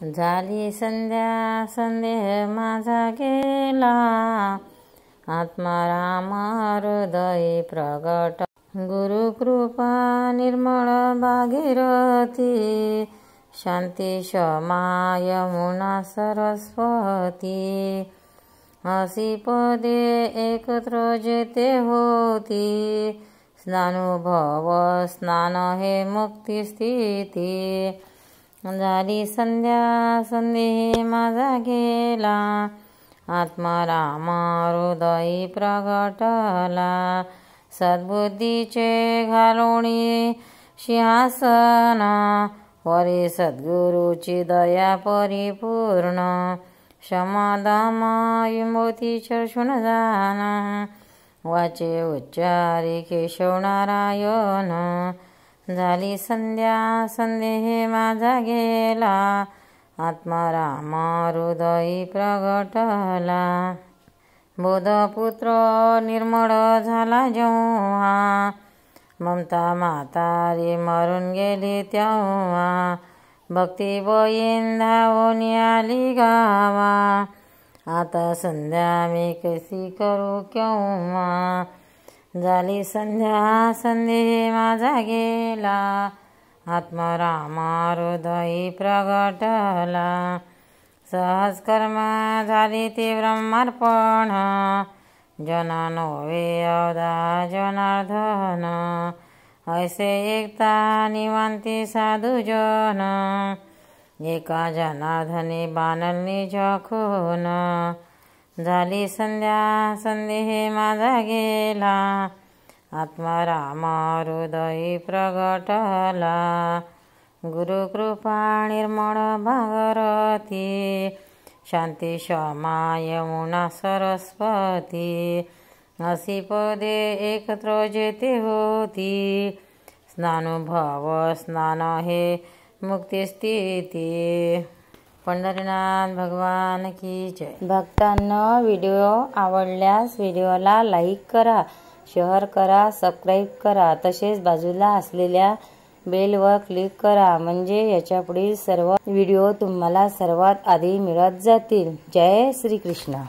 झाली संध्या संदेह माझा गेला, आत्मा राम हृदय प्रगट। गुरु कृपा निर्मळ भागीरथी, शांती क्षमा यमुना सरस्वती। अशी पदे एकत्र जेते होती, स्नानुभव स्नान हे मुक्ती स्थिती। झाली संध्या संदेह माझा गेला, आत्मा राम हृदय प्रगटला। सद्बुद्धीचे घालोणी सिंहासन, वरी सद्गुरूची दया परिपूर्ण। क्षमादाम विमोती चर्चून जाण, वाचे उच्चारी केशव नारायण। झाली संध्या संदेह माझा गेला, आत्मा राम हृदय प्रगटला। बोधपुत्र निर्मळ झाला जेव्हा, ममता म्हातारी मरून गेली तेव्हा। भक्ती बहीण धावून आली गावा, आता संध्या मी कशी करू केव्हा। झाली संध्या संदेह माझा गेला, आत्मा राम हृदय प्रगटला। सहज कर्म झाली ती ब्रह्मार्पण, जन नव्हे अवधा जनार्दन। ऐसे एकता निवांती साधू जन, एका जनार्दनी बाणली जखून। झाली संध्या संदेह माझा गेला, आत्मा राम हृदय प्रगटला। गुरु कृपा निर्मळ भागीरथी, शांती क्षमा यमुना सरस्वती। अशी पदे एकत्र जेते होती, स्नानुभव स्नान हे मुक्ती स्थिती। पंढरीनाथ भगवान की जय। भक्तांनो, व्हिडिओ आवडल्यास व्हिडिओला लाईक करा, शेअर करा, सबस्क्राईब करा, तसेच बाजूला असलेल्या बेलवर क्लिक करा, म्हणजे याच्या पुढील सर्व व्हिडिओ तुम्हाला सर्वात आधी मिळत जातील। जय श्री कृष्ण।